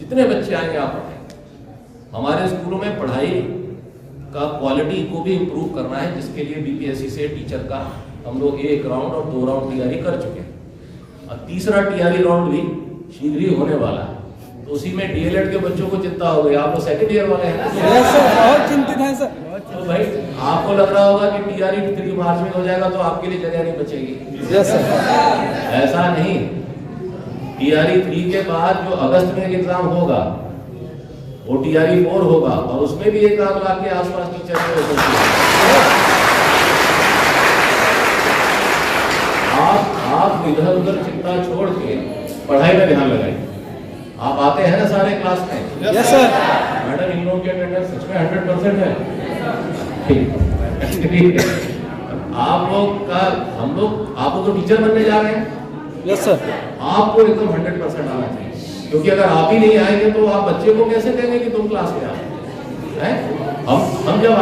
जितने बच्चे आएंगे आप पढ़ाएंगे। हमारे स्कूलों में पढ़ाई का क्वालिटी को भी इम्प्रूव करना है, जिसके लिए बीपीएससी से टीचर का हम लोग 1 राउंड और 2 राउंड तैयारी कर चुके हैं और तीसरा तैयारी राउंड भी शीघ्र ही होने वाला है। तो उसी में डीएलएड के बच्चों को चिंता हो गई। आप लोग सेकंड ईयर वाले हैं ना? बहुत चिंतित हैं सर। तो भाई आपको लग रहा होगा कि टीआरई 3 मार्च में हो जाएगा तो आपके लिए जगह नहीं बचेगी। Yes sir. ऐसा नहीं, टीआरई 3 के बाद जो अगस्त में एग्जाम होगा वो टीआरई 4 होगा और उसमें भी 1 लाख के आसपास टीचर हो सकती है। आप इधर उधर चिंता छोड़ के पढ़ाई में ध्यान लगाइए। आप आते हैं ना सारे क्लास में? Yes sir. मैडम इन लोगों की अटेंडेंस सच में 100% है। ठीक है। आप लोग तो टीचर बनने जा रहे हैं। Yes sir. आपको एकदम 100% आना चाहिए, क्योंकि अगर आप ही नहीं आएंगे तो आप बच्चे को कैसे देंगे कि तुम क्लास में आओ? हम जब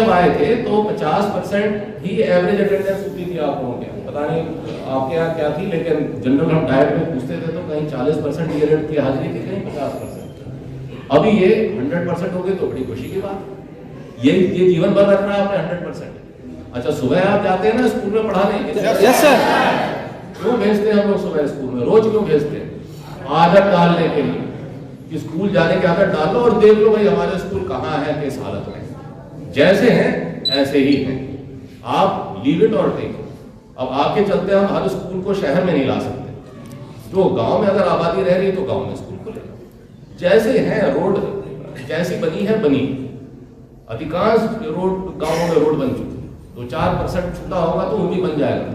आए थे तो 50% ही एवरेज अटेंडेंस होती थी आप लोगों के। पता नहीं आपके यहाँ क्या थी, लेकिन जनरल हम डायट में पूछते थे तो कहीं 40% डीएलएड की हाजिरी थी, कहीं 50%। अभी ये 100% हो गई तो बड़ी खुशी की बात। ये जीवन भर रखना है आपने 100%। अच्छा, सुबह आप जाते हैं ना स्कूल में पढ़ाने? Yes sir. क्यों भेजते हैं हम लोग सुबह स्कूल में? रोज क्यों भेजते हैं? आदत डालने के लिए कि स्कूल जाने की आदत डाल लो और देख लो भाई हमारे स्कूल कहाँ है, किस हालत में। जैसे हैं ऐसे ही हैं, आप लीव इट और टेक इट। अब आपके चलते हम हर स्कूल को शहर में नहीं ला सकते। तो गांव में अगर आबादी रह रही तो गांव में स्कूल खुलेगा। जैसे हैं, रोड जैसी बनी है बनी, अधिकांश रोड गांवों में रोड बन चुकी है, तो 4% छूटा होगा तो वो भी बन जाएगा।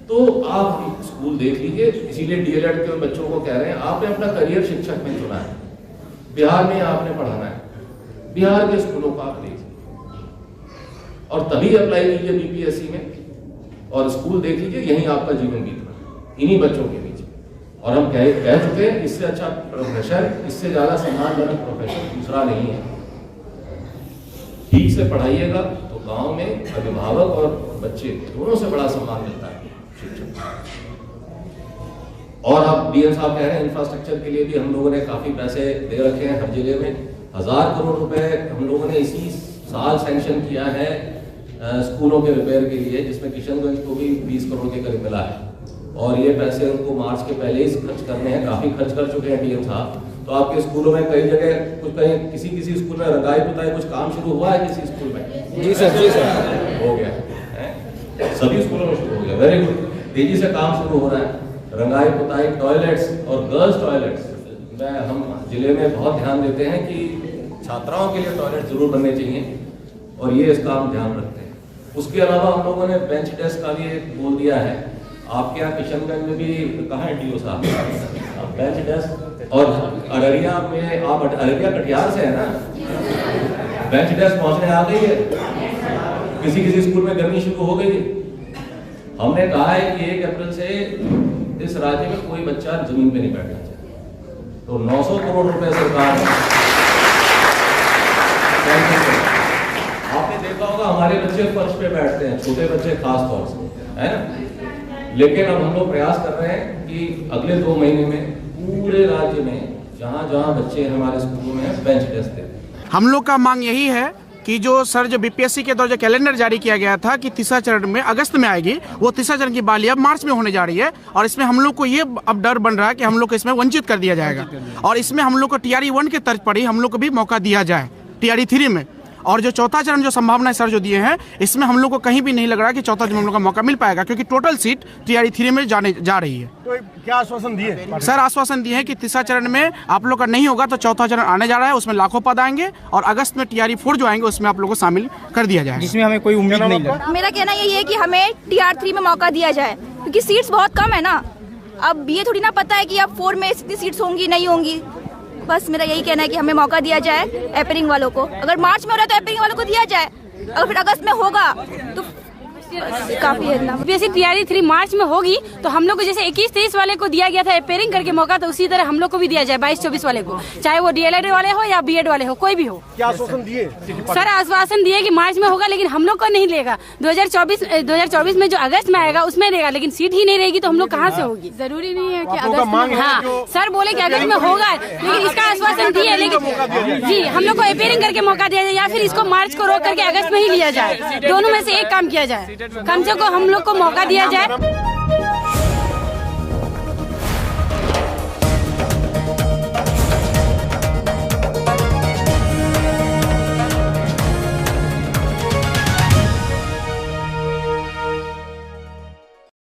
तो आप स्कूल देख लीजिए। इसीलिए डीएलएड के बच्चों को कह रहे हैं आपने अपना करियर शिक्षक में चुना है, बिहार में आपने पढ़ाना है, बिहार के स्कूलों को आप लीजिए और तभी अप्लाई कीजिए बीपीएससी में और स्कूल देख लीजिए। यहीं आपका जीवन बीत रहा है इन्हीं बच्चों के बीच। और हम कह चुके हैं इससे अच्छा प्रोफेसर, इससे ज्यादा सम्मानजनक प्रोफेसर दूसरा नहीं है। ठीक से पढ़ाइएगा तो गांव में अभिभावक और बच्चे दोनों से बड़ा सम्मान मिलता है शिक्षक। और आप डीएम साहब कह रहे हैं इंफ्रास्ट्रक्चर के लिए भी हम लोगों ने काफी पैसे दे रखे हैं। हर जिले में 1000 करोड़ रुपए हम लोगों ने इसी साल सैंक्शन किया है स्कूलों के रिपेयर के लिए, जिसमें किशनगंज को भी 20 करोड़ के करीब मिला है। और ये पैसे उनको मार्च के पहले ही खर्च करने हैं, काफी खर्च कर चुके हैं डीएम साहब। तो आपके स्कूलों में कई जगह कुछ कहीं किसी स्कूल में रंगाई पुताई कुछ काम शुरू हुआ है किसी स्कूल में? जी सर हो गया है, सभी स्कूलों में शुरू हो गया। वेरी गुड, तेजी से काम शुरू हो रहा है। रंगाई पुताई, टॉयलेट्स और गर्ल्स टॉयलेट्स में हम जिले में बहुत ध्यान देते हैं कि छात्राओं के लिए टॉयलेट जरूर बनने चाहिए और ये इसका हम ध्यान रखते हैं। उसके अलावा हम लोगों ने बेंच डेस्क का भी बोल दिया है। आपके यहाँ किशनगंज में भी कहाँ है डीओ साहब बेंच डेस्क? और अररिया में, आप अररिया कटिहार से है ना, बेंच डेस्क पहुंचने आ गई है। किसी स्कूल में गर्मी शुरू हो गई है। हमने कहा है कि 1 अप्रैल से इस राज्य में कोई बच्चा जमीन पे नहीं बैठना चाहिए। तो 900 करोड़ रुपए सरकार आपने देखा होगा हमारे बच्चे फर्श पे बैठते हैं, छोटे बच्चे खास तौर से, है ना। लेकिन अब हम लोग प्रयास कर रहे हैं कि अगले 2 महीने में पूरे राज्य में जहां जहां बच्चे हमारे स्कूलों में बेंच डेस्क देते। हम लोग का मांग यही है कि जो सर जो बीपीएससी के द्वारा जो कैलेंडर जारी किया गया था कि तीसरा चरण में अगस्त में आएगी, वो तीसरा चरण की बहाली अब मार्च में होने जा रही है। और इसमें हम लोग को ये अब डर बन रहा है कि हम लोग को इसमें वंचित कर दिया जाएगा और इसमें हम लोग को टीआरई 1 के तर्ज पर ही हम लोग को भी मौका दिया जाए टीआरई 3 में। और जो चौथा चरण जो संभावना सर जो दिए हैं, इसमें हम लोग को कहीं भी नहीं लग रहा कि चौथा चरण हम लोग का मौका मिल पाएगा, क्योंकि टोटल सीट टीआरई 3 में जा रही है। तो क्या आश्वासन दिए सर? आश्वासन दिए हैं कि तीसरा चरण में आप लोग का नहीं होगा तो चौथा चरण आने जा रहा है, उसमें लाखों पद आएंगे और अगस्त में टीआरई 4 जो आएंगे उसमें आप लोग को शामिल कर दिया जाएगा, जिसमें हमें कोई उम्मीद नहीं है। मेरा कहना यही है कि हमें टीआर 3 में मौका दिया जाए, क्योंकि सीट्स बहुत कम है ना। अब ये थोड़ी ना पता है कि अब 4 में इतनी सीट्स होंगी नहीं होंगी। बस मेरा यही कहना है कि हमें मौका दिया जाए एपेरिंग वालों को। अगर मार्च में हो रहा है तो एपेरिंग वालों को दिया जाए, अगर फिर अगस्त में होगा तो काफी है ना। वैसे टीआरई 3 मार्च में होगी तो हम लोग को जैसे 21-23 वाले को दिया गया था एपेयरिंग करके मौका, तो उसी तरह हम लोग को भी दिया जाए 22-24 वाले को, चाहे वो डीएलएड वाले हो या बीएड वाले हो, कोई भी हो। क्या आश्वासन दिए सर? आश्वासन दिए कि मार्च में होगा, लेकिन हम लोग को नहीं लेगा। 2024 में जो अगस्त में आएगा उसमें देगा, लेकिन सीट ही नहीं रहेगी तो हम लोग कहाँ से होगी? जरूरी नहीं है कि अगस्त में। हाँ, सर बोले बोले कि अगस्त में होगा, लेकिन इसका आश्वासन दिए, लेकिन जी हम लोग को अपेयरिंग करके मौका दिया जाए या फिर इसको मार्च को रोक करके अगस्त में ही लिया जाए। दोनों में से एक काम किया जाए, कम से कम हम लोग को मौका दिया जाए।